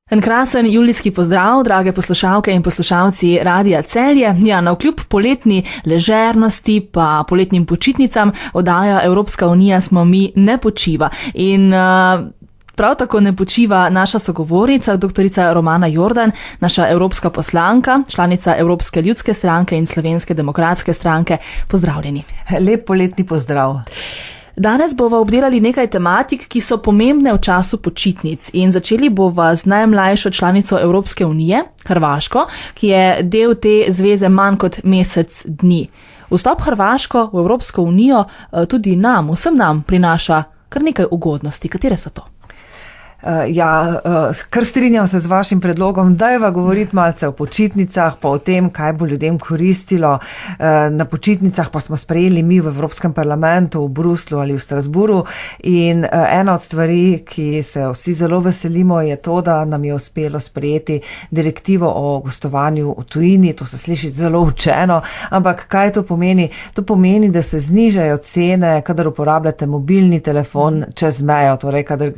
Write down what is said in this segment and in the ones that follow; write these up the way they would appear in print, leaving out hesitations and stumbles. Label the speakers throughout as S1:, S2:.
S1: En krasen julijski pozdrav, drage poslušalke in poslušalci Radia Celje. Ja, navkljub poletni ležernosti pa poletnim počitnicam oddaja Evropska unija Smo mi ne počiva. In prav tako ne počiva naša sogovornica, doktorica Romana Jordan, naša evropska poslanka, članica Evropske ljudske stranke in Slovenske demokratske stranke. Pozdravljeni.
S2: Lep poletni pozdrav.
S1: Danes bova obdelali nekaj tematik, ki so pomembne v času počitnic, in začeli bova z najmlajšo članico Evropske unije, Hrvaško, ki je del te zveze manj kot mesec dni. Vstop Hrvaško v Evropsko unijo tudi nam, vsem nam prinaša kar nekaj ugodnosti. Katere so to?
S2: Kar strinjam se z vašim predlogom, dajva govoriti malce o počitnicah, pa o tem, kaj bo ljudem koristilo. Na počitnicah pa smo sprejeli mi v Evropskem parlamentu, v Bruslu ali v Strasburu, in ena od stvari, ki se vsi zelo veselimo, je to, da nam je uspelo sprejeti direktivo o gostovanju v tujini. To se sliši zelo učeno, ampak kaj to pomeni? To pomeni, da se znižajo cene, kadar uporabljate mobilni telefon čez mejo, torej kadar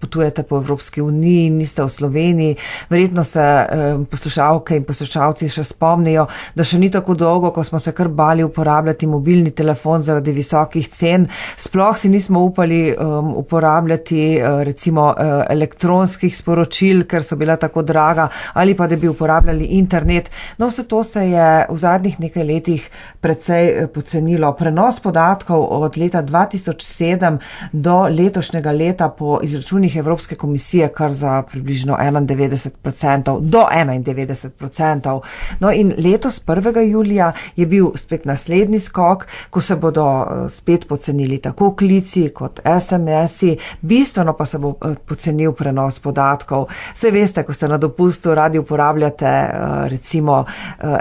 S2: potujete po Evropski uniji, niste v Sloveniji. Verjetno se poslušalke in poslušalci še spomnijo, da še ni tako dolgo, ko smo se kar bali uporabljati mobilni telefon zaradi visokih cen. Sploh si nismo upali uporabljati recimo elektronskih sporočil, ker so bila tako draga, ali pa da bi uporabljali internet. No, vse to se je v zadnjih nekaj letih precej pocenilo. Prenos podatkov od leta 2007 do letošnjega leta po izračunih Evropske komisije kar za približno 91%, do 91%. No in letos 1. julija je bil spet naslednji skok, ko se bodo spet pocenili tako klici kot SMS-i, bistveno pa se bo pocenil prenos podatkov. Saj veste, ko ste na dopustu, radi uporabljate recimo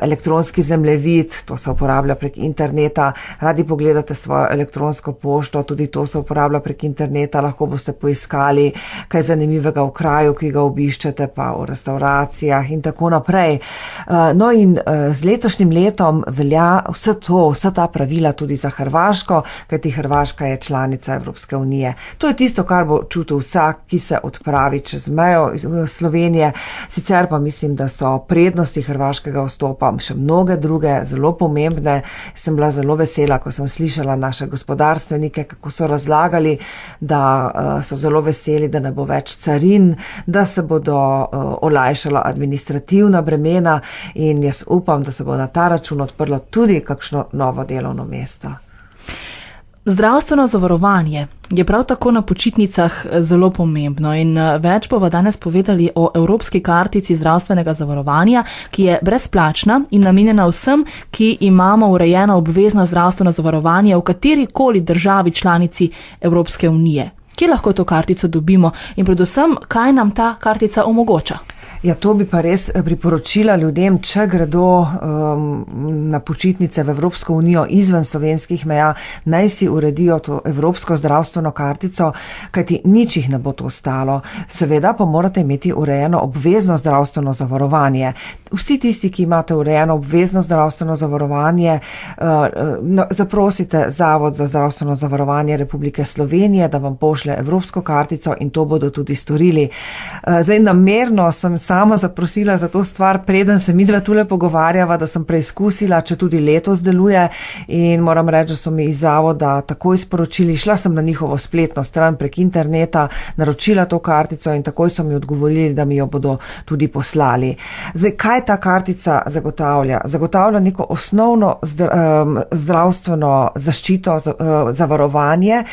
S2: elektronski zemljevid, to se uporablja prek interneta, radi pogledate svojo elektronsko pošto, tudi to se uporablja prek interneta, lahko boste poiskali kaj zanimivega v kraju, ki ga obiščete, pa v restauracijah in tako naprej. No in z letošnjim letom velja vsa ta pravila tudi za Hrvaško, kajti Hrvaška je članica Evropske unije. To je tisto, kar bo čutil vsak, ki se odpravi čez mejo iz Slovenije. Sicer pa mislim, da so prednosti hrvaškega vstopa še mnoge druge, zelo pomembne. Sem bila zelo vesela, ko sem slišala naše gospodarstvenike, kako so razlagali, da so zelo veseli, da ne bo več carin, da se bodo olajšala administrativna bremena, in jaz upam, da se bo na ta račun odprlo tudi kakšno novo delovno mesto.
S1: Zdravstveno zavarovanje je prav tako na počitnicah zelo pomembno, in več bova danes povedali o evropski kartici zdravstvenega zavarovanja, ki je brezplačna in namenjena vsem, ki imamo urejeno obvezno zdravstveno zavarovanje v katerikoli državi članici Evropske unije. Kje lahko to kartico dobimo in predvsem, kaj nam ta kartica omogoča?
S2: Ja, to bi pa res priporočila ljudem, če gredo na počitnice v Evropsko unijo izven slovenskih meja, naj si uredijo to evropsko zdravstveno kartico, kajti nič jih ne bo to stalo. Seveda pa morate imeti urejeno obvezno zdravstveno zavarovanje. Vsi tisti, ki imate urejeno obvezno zdravstveno zavarovanje, zaprosite Zavod za zdravstveno zavarovanje Republike Slovenije, da vam pošlje evropsko kartico, in to bodo tudi storili. Zdaj, namerno sem sama zaprosila za to stvar, preden se midva tule pogovarjava, da sem preizkusila, če tudi letos deluje, in moram reči, da so mi iz zavoda takoj sporočili. Šla sem na njihovo spletno stran prek interneta, naročila to kartico in takoj so mi odgovorili, da mi jo bodo tudi poslali. Zdaj, kaj ta kartica zagotavlja? Zagotavlja neko osnovno zdravstveno zaščito, zavarovanje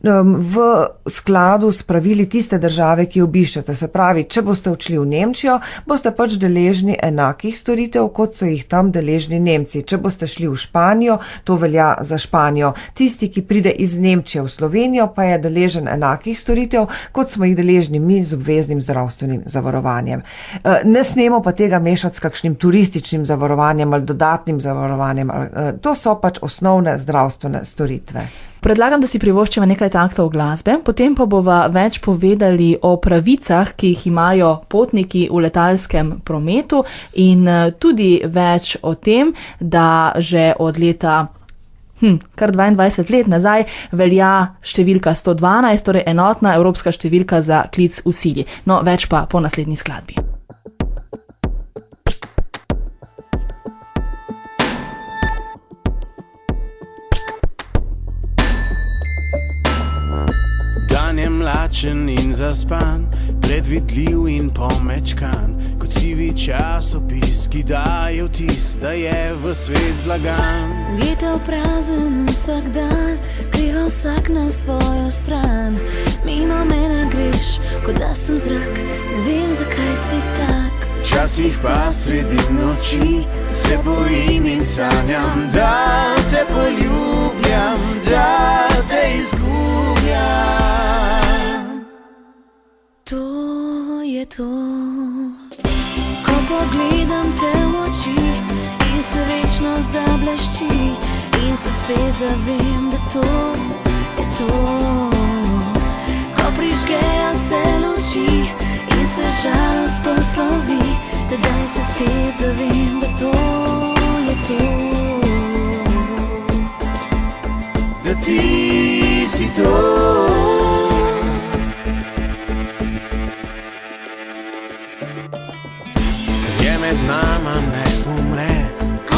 S2: v skladu s pravili tiste države, ki obiščete. Se pravi, če boste odšli v Nemčijo, boste pač deležni enakih storitev, kot so jih tam deležni Nemci. Če boste šli v Španijo, to velja za Španijo. Tisti, ki pride iz Nemčije v Slovenijo, pa je deležen enakih storitev, kot smo jih deležni mi z obveznim zdravstvenim zavarovanjem. Ne smemo pa tega mešati s kakšnim turističnim zavarovanjem ali dodatnim zavarovanjem. To so pač osnovne zdravstvene storitve.
S1: Predlagam, da si privoščimo nekaj taktov glasbe, potem pa bova več povedali o pravicah, ki jih imajo potniki v letalskem prometu, in tudi več o tem, da že od leta Kar 22 let nazaj velja številka 112, torej enotna evropska številka za klic v sili. No, več pa po naslednji skladbi.
S3: Dan je mlačen in zaspan, predvidljiv in pomečkan, kot sivi časopis, ki daje vtis, da je v svet zlagan.
S4: Ujeta v prazen vsak dan, kriva vsak na svojo stran. Mimo mene greš, kot da sem zrak, ne vem, zakaj si tak.
S3: Včasih pa sredi noči se bojim in sanjam, da te poljubljam, da te izgubljam.
S4: To je to, ko pogledam te v oči in se večno zablešči in se spet zavem, da to je to. Ko prižgejo se luči in se žalost poslovi, tedaj se spet zavem, da to je to.
S3: Da ti si to. Ker je med nama ne umre,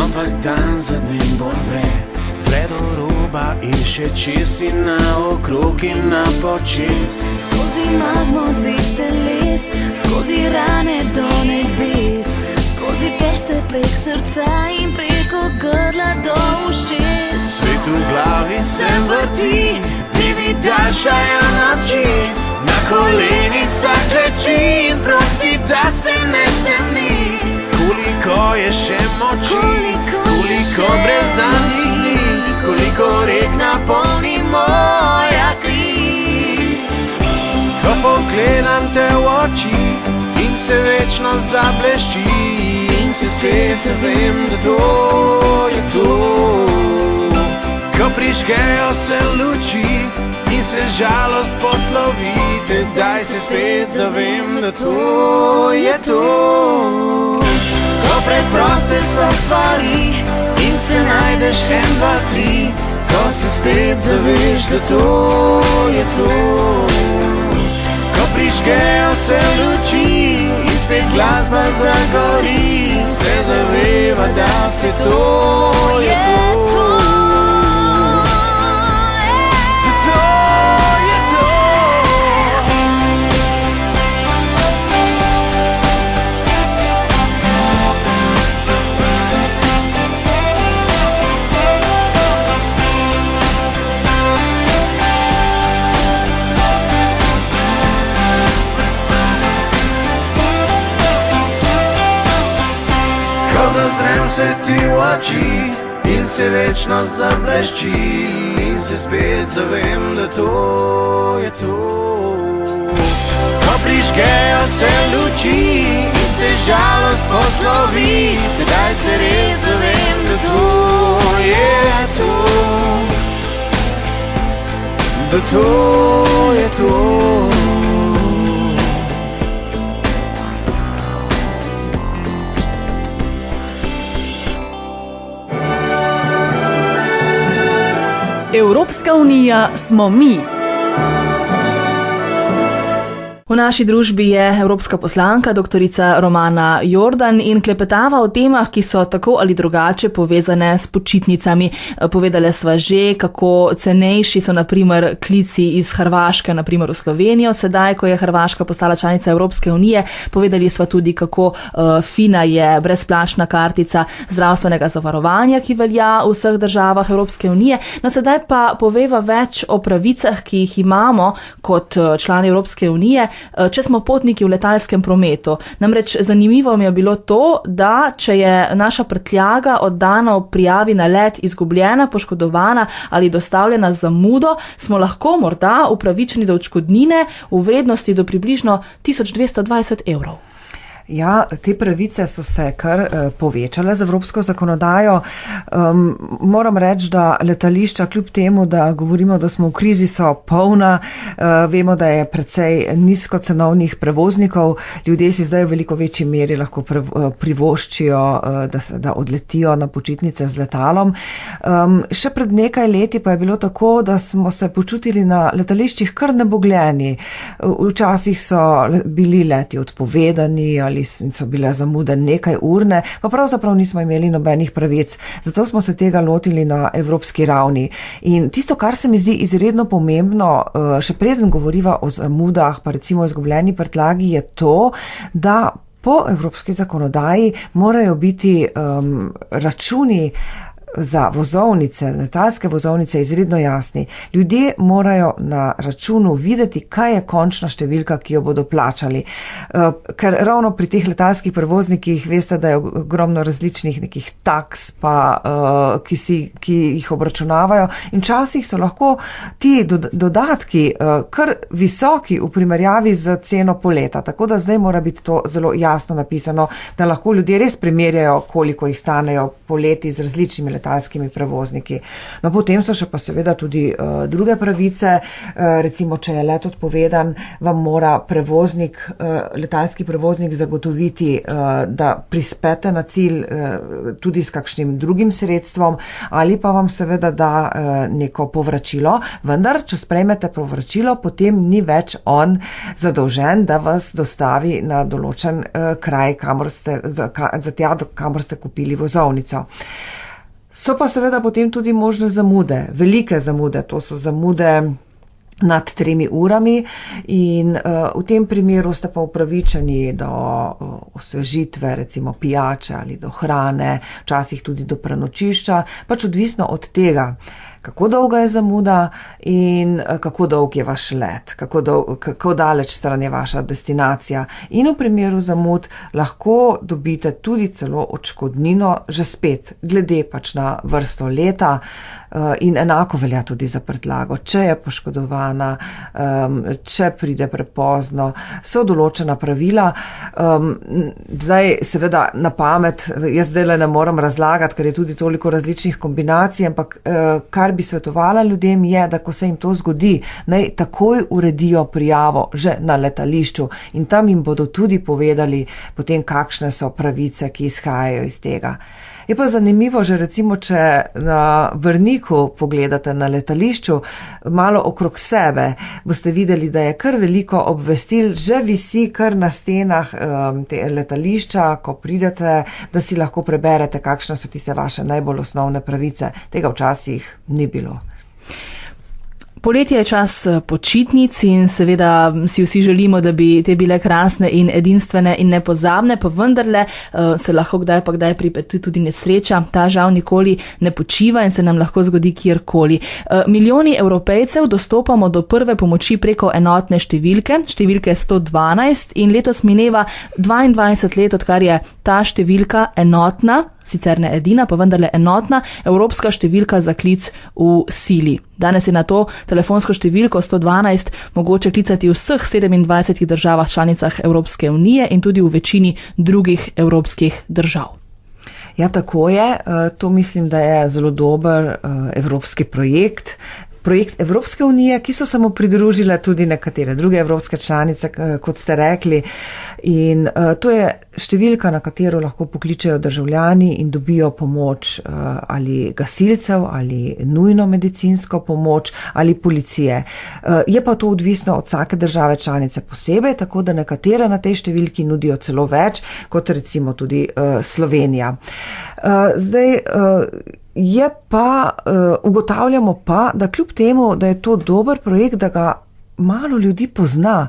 S3: ampak dan za dnem bolj vre. Vre do roba in še česi naokrog in na počez.
S4: Skozi magmo dveh teles, skozi rane do nebes, skozi prste prek srca in preko grla do ušes.
S3: Svet v glavi se vrti, dnevi daljšajo noči, na kolenicah kleči in prosi, da se ne stemni. Koliko je še moči, koliko brezdannih dni, koliko rek napolni moja kri. Ko pogledam te v oči in se večno zablešči in se spet zavem, da to je to. Ko prižgejo se luči in se žalost poslovi, tedaj se spet zavem, da to je to. Ko preproste so stvari in se najdeš en, dva, tri, ko se spet zaveš, da to je to. Ko prižgejo se luči in spet glasba zagori, se zaveva, da spet to je to. Da to je to. Zazrem se ti v oči in se večno zablešči in se spet zavem, da to je to. Ko prižgejo se luči in se žalost poslovi, tedaj se res zavem, da to je to. Da to je to.
S5: Evropska unija smo mi.
S1: V naši družbi je evropska poslanka doktorica Romana Jordan in klepetava o temah, ki so tako ali drugače povezane s počitnicami. Povedali sva že, kako cenejši so naprimer klici iz Hrvaške, naprimer v Slovenijo, sedaj, ko je Hrvaška postala članica Evropske unije. Povedali sva tudi, kako fina je brezplačna kartica zdravstvenega zavarovanja, ki velja v vseh državah Evropske unije. No, sedaj pa poveva več o pravicah, ki jih imamo kot člani Evropske unije, če smo potniki v letalskem prometu. Namreč zanimivo mi je bilo to, da če je naša prtljaga oddana v prijavi na let izgubljena, poškodovana ali dostavljena z zamudo, smo lahko morda upravičeni do odškodnine v vrednosti do približno 1220 evrov.
S2: Ja, te pravice so se kar povečale z evropsko zakonodajo. Moram reči, da letališča, kljub temu, da govorimo, da smo v krizi, so polna. Vemo, da je precej nizkocenovnih prevoznikov. Ljudje si zdaj v veliko večji meri lahko privoščijo, da odletijo na počitnice z letalom. Še pred nekaj leti pa je bilo tako, da smo se počutili na letališčih kar nebogljeni. Včasih so bili leti odpovedani ali so bile zamude nekaj urne, pa pravzaprav nismo imeli nobenih pravic. Zato smo se tega lotili na evropski ravni. In tisto, kar se mi zdi izredno pomembno, še preden govoriva o zamudah, pa recimo o izgubljeni prtljagi, je to, da po evropski zakonodaji morajo biti računi za vozovnice, letalske vozovnice izredno jasni. Ljudje morajo na računu videti, kaj je končna številka, ki jo bodo plačali. Ker ravno pri teh letalskih prevoznikih veste, da je ogromno različnih nekih taks, ki jih obračunavajo in včasih so lahko ti dodatki kar visoki v primerjavi z ceno poleta. Tako da zdaj mora biti to zelo jasno napisano, da lahko ljudje res primerjajo, koliko jih stanejo poleti z različnimi letalskimi prevozniki. No, potem so še pa seveda tudi druge pravice, recimo, če je let odpovedan, vam mora letalski prevoznik zagotoviti, da prispete na cilj tudi s kakšnim drugim sredstvom, ali pa vam seveda da neko povračilo, vendar, če sprejmete povračilo, potem ni več on zadolžen, da vas dostavi na določen kraj, kamor ste kupili vozovnico. So pa seveda potem tudi možne zamude, velike zamude, to so zamude nad 3 urami in v tem primeru ste pa upravičeni do osvežitve, recimo pijače ali do hrane, včasih tudi do prenočišča, pač odvisno od tega, kako dolga je zamuda in kako dolg je vaš let, kako daleč stran je vaša destinacija. In v primeru zamud lahko dobite tudi celo odškodnino, že spet, glede pač na vrsto leta, in enako velja tudi za prtljago. Če je poškodovana, če pride prepozno, so določena pravila. Zdaj seveda na pamet, jaz zdaj ne moram razlagati, ker je tudi toliko različnih kombinacij, ampak kar bi svetovala ljudem je, da ko se jim to zgodi, naj takoj uredijo prijavo že na letališču in tam jim bodo tudi povedali potem, kakšne so pravice, ki izhajajo iz tega. Je pa zanimivo, že recimo, če na Brniku pogledate na letališču, malo okrog sebe, boste videli, da je kar veliko obvestil, že visi kar na stenah te letališča, ko pridete, da si lahko preberete, kakšne so tiste vaše najbolj osnovne pravice. Tega včasih ni bilo.
S1: Poletje je čas počitnic in seveda si vsi želimo, da bi te bile krasne in edinstvene in nepozabne, pa vendarle se lahko kdaj pripeti tudi nesreča. Ta žal nikoli ne počiva in se nam lahko zgodi kjerkoli. Milijoni Evropejcev dostopamo do prve pomoči preko enotne številke 112 in letos mineva 22 let, odkar je ta številka enotna, sicer ne edina, pa vendarle enotna, evropska številka za klic v sili. Danes je na to telefonsko številko 112 mogoče klicati v vseh 27 državah članicah Evropske unije in tudi v večini drugih evropskih držav.
S2: Ja, tako je. To mislim, da je zelo dober evropski projekt. Projekt Evropske unije, ki so se mu pridružile tudi nekatere druge evropske članice, kot ste rekli. In to je številka, na katero lahko pokličejo državljani in dobijo pomoč ali gasilcev, ali nujno medicinsko pomoč, ali policije. Je pa to odvisno od vsake države članice posebej, tako da nekatere na tej številki nudijo celo več, kot recimo tudi Slovenija. Zdaj, ugotavljamo pa, da kljub temu, da je to dober projekt, da ga malo ljudi pozna.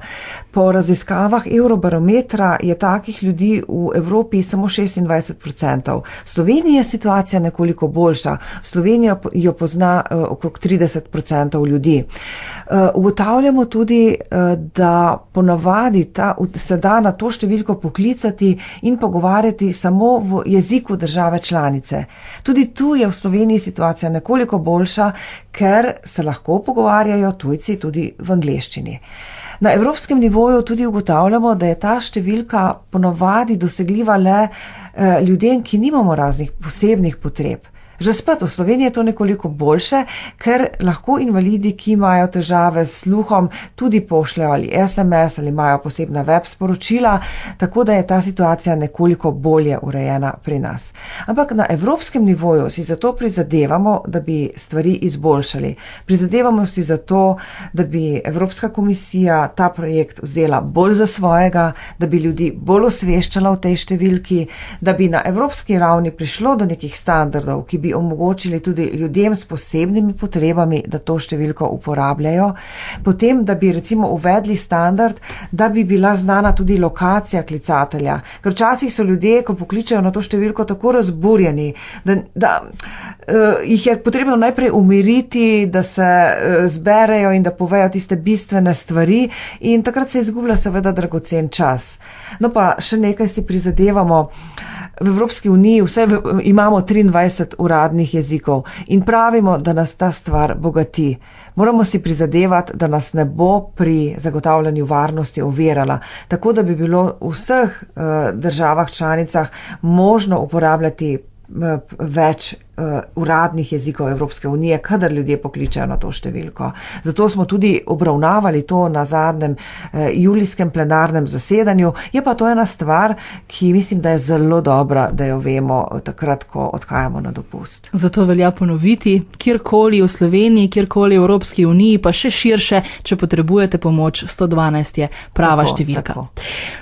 S2: Po raziskavah Eurobarometra je takih ljudi v Evropi samo 26%. V Sloveniji je situacija nekoliko boljša. Slovenijo jo pozna okrog 30% ljudi. Ugotavljamo tudi, da ponavadi se da na to številko poklicati in pogovarjati samo v jeziku države članice. Tudi tu je v Sloveniji situacija nekoliko boljša, ker se lahko pogovarjajo tujci tudi v angleščini. Na evropskem nivoju tudi ugotavljamo, da je ta številka ponovadi dosegljiva le ljudem, ki nimamo raznih posebnih potreb. Že spet v Sloveniji je to nekoliko boljše, ker lahko invalidi, ki imajo težave s sluhom, tudi pošljajo ali SMS ali imajo posebna web sporočila, tako da je ta situacija nekoliko bolje urejena pri nas. Ampak na evropskem nivoju si zato prizadevamo, da bi stvari izboljšali. Prizadevamo si zato, da bi Evropska komisija ta projekt vzela bolj za svojega, da bi ljudi bolj osveščala v tej številki, da bi na evropski ravni prišlo do nekih standardov, ki bi omogočili tudi ljudem s posebnimi potrebami, da to številko uporabljajo. Potem, da bi recimo uvedli standard, da bi bila znana tudi lokacija klicatelja. Ker včasih so ljudje, ko pokličajo na to številko, tako razburjeni, da jih je potrebno najprej umiriti, da se zberejo in da povejo tiste bistvene stvari in takrat se izgublja seveda dragocen čas. No pa še nekaj si prizadevamo. V Evropski uniji imamo 23 uradnih jezikov in pravimo, da nas ta stvar bogati. Moramo si prizadevati, da nas ne bo pri zagotavljanju varnosti ovirala, tako da bi bilo v vseh državah članicah možno uporabljati več uradnih jezikov Evropske unije, kadar ljudje pokličajo na to številko. Zato smo tudi obravnavali to na zadnjem julijskem plenarnem zasedanju. Je pa to ena stvar, ki mislim, da je zelo dobra, da jo vemo takrat, ko odhajamo na dopust.
S1: Zato velja ponoviti, kjerkoli v Sloveniji, kjerkoli v Evropski uniji, pa še širše, če potrebujete pomoč, 112 je prava številka. Tako.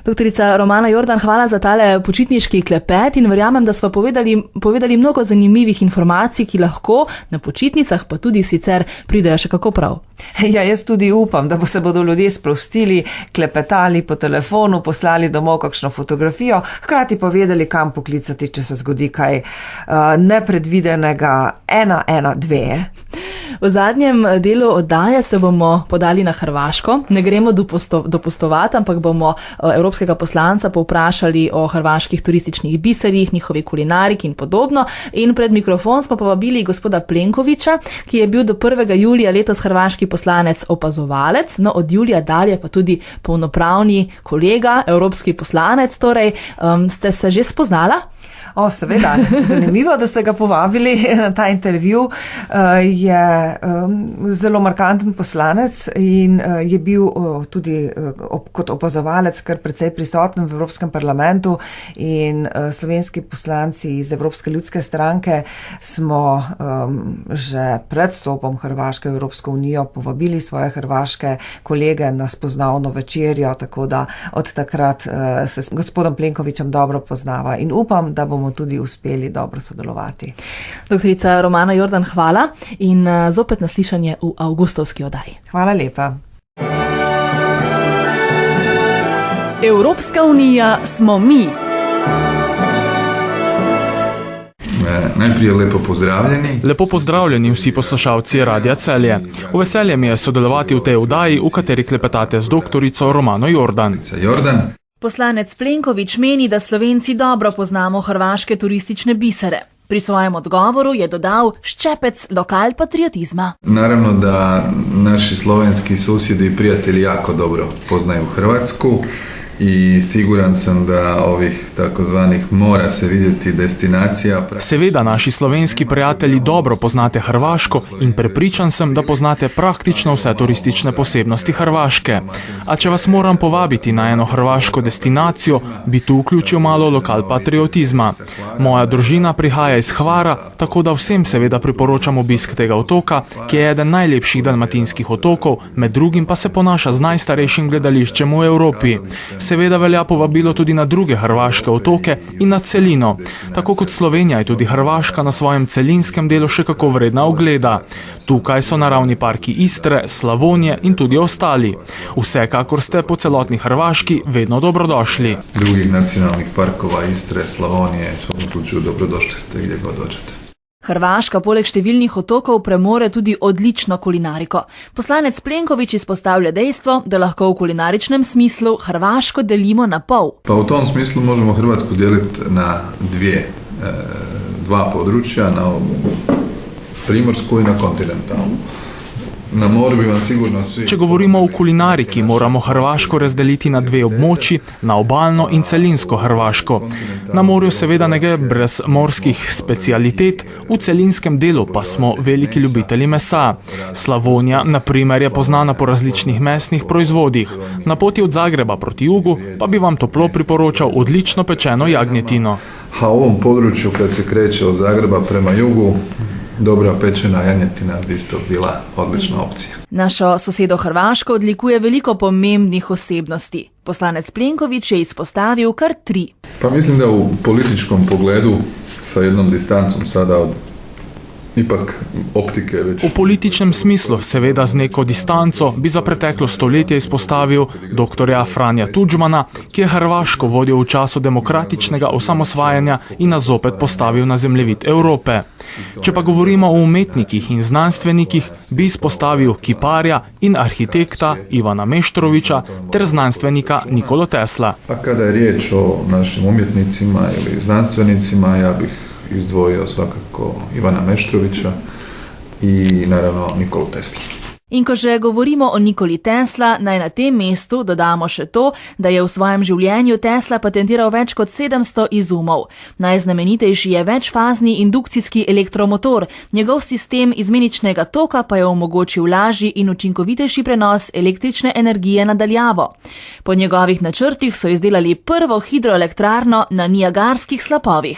S1: Doktorica Romana Jordan, hvala za tale počitniški klepet in verjamem, da sva povedali mnogo zanimivih informacij, ki lahko na počitnicah pa tudi sicer pridejo še kako prav.
S2: Ja, jaz tudi upam, da se bodo ljudje sprostili, klepetali po telefonu, poslali domov kakšno fotografijo, hkrati pa vedeli, kam poklicati, če se zgodi kaj nepredvidenega 112.
S1: V zadnjem delu oddaje se bomo podali na Hrvaško. Ne gremo dopustovati, ampak bomo evropskega poslanca povprašali o hrvaških turističnih biserjih, njihovi kulinariki in podobno. In pred mikrofon smo povabili gospoda Plenkovića, ki je bil do 1. julija letos hrvaški poslanec opazovalec, no od julija dalje pa tudi polnopravni kolega, evropski poslanec. Torej, ste se že spoznala?
S2: Seveda, zanimivo, da ste ga povabili na ta intervju. Je zelo markanten poslanec in je bil tudi kot opazovalec kar precej prisoten v Evropskem parlamentu in slovenski poslanci iz Evropske ljudske stranke smo že pred vstopom Hrvaške v Evropsko unijo povabili svoje hrvaške kolege na spoznavno večerjo, tako da od takrat se s gospodom Plenkovićem dobro poznava in upam, da bomo tudi uspeli dobro sodelovati.
S1: Doktorica Romana Jordan, hvala in zopet naslišanje v avgustovski oddaji.
S2: Hvala lepa.
S5: Evropska unija smo mi.
S6: Najprej lepo pozdravljeni.
S7: Lepo pozdravljeni vsi poslušalci Radia Celje. V veselje mi je sodelovati v tej oddaji, v kateri klepetate z doktorico Romano Jordan.
S1: Poslanec Plenković meni, da Slovenci dobro poznamo hrvaške turistične bisere. Pri svojem odgovoru je dodal ščepec lokalpatriotizma.
S6: Naravno da naši slovenski susjedi i prijatelji jako dobro poznaju Hrvatsku i siguran sam da ovih takozvanih mora se vidjeti destinacija.
S7: Seveda naši slovenski prijatelji dobro poznate Hrvaško in prepričan sem, da poznate praktično vse turistične posebnosti Hrvaške. A če vas moram povabiti na eno hrvaško destinacijo, bi tu vključil malo lokalpatriotizma. Moja družina prihaja iz Hvara, tako da vsem seveda priporočam obisk tega otoka, ki je eden najlepših dalmatinskih otokov, med drugim pa se ponaša z najstarejšim gledališčem v Evropi. Seveda velja povabilo tudi na druge hrvaške otoke in na celino. Tako kot Slovenija je tudi Hrvaška na svojem celinskem delu še kako vredna ogleda. Tukaj so naravni parki Istre, Slavonije in tudi ostali. Vsekakor ste po celotni Hrvaški vedno dobrodošli.
S6: Drugih nacionalnih parkova Istre, Slavonije, v svakom slučaju dobrodošli ste gdje god dođete.
S1: Hrvaška poleg številnih otokov premore tudi odlično kulinariko. Poslanec Plenković izpostavlja dejstvo, da lahko v kulinaričnem smislu Hrvaško delimo na pol.
S6: Pa u tom smislu možemo Hrvatsku dijeliti na dva područja, na primorsku i na kontinentalnu. Na moru bi vam sigurno svi...
S7: Če govorimo o kulinariki, moramo Hrvaško razdeliti na dve območji, na obalno in celinsko Hrvaško. Na morju seveda ne gre brez morskih specialitet, v celinskem delu pa smo veliki ljubitelji mesa. Slavonija, na primer, je poznana po različnih mesnih proizvodih. Na poti od Zagreba proti jugu pa bi vam toplo priporočal odlično pečeno jagnjetino.
S6: A u ovom području, kad se kreće od Zagreba prema jugu, dobra pečena janjetina bi isto bila odlična opcija.
S1: Našo sosedo Hrvaško odlikuje veliko pomembnih osebnosti. Poslanec Plenković je izpostavil kar 3.
S6: Pa mislim da u političkom pogledu sa jednom distancom sada od ipak optike već...
S7: V političnem smislu, seveda z neko distanco, bi za preteklo stoletje izpostavil doktorja Franja Tudžmana, ki je Hrvaško vodil v času demokratičnega osamosvajanja in nas zopet postavil na zemljevid Evrope. Če pa govorimo o umetnikih in znanstvenikih, bi izpostavil kiparja in arhitekta Ivana Meštrovića ter znanstvenika Nikolo Tesla.
S6: A kada je riječ o našim umjetnicima ili znanstvenicima, ja bih izdvojio svakako Ivana Meštrovića i naravno Nikolu Teslu.
S1: In ko že govorimo o Nikoli Tesla, naj na tem mestu dodamo še to, da je v svojem življenju Tesla patentiral več kot 700 izumov. Najznamenitejši je večfazni indukcijski elektromotor, njegov sistem izmeničnega toka pa je omogočil lažji in učinkovitejši prenos električne energije na daljavo. Po njegovih načrtih so izdelali prvo hidroelektrarno na Niagarskih slapovih.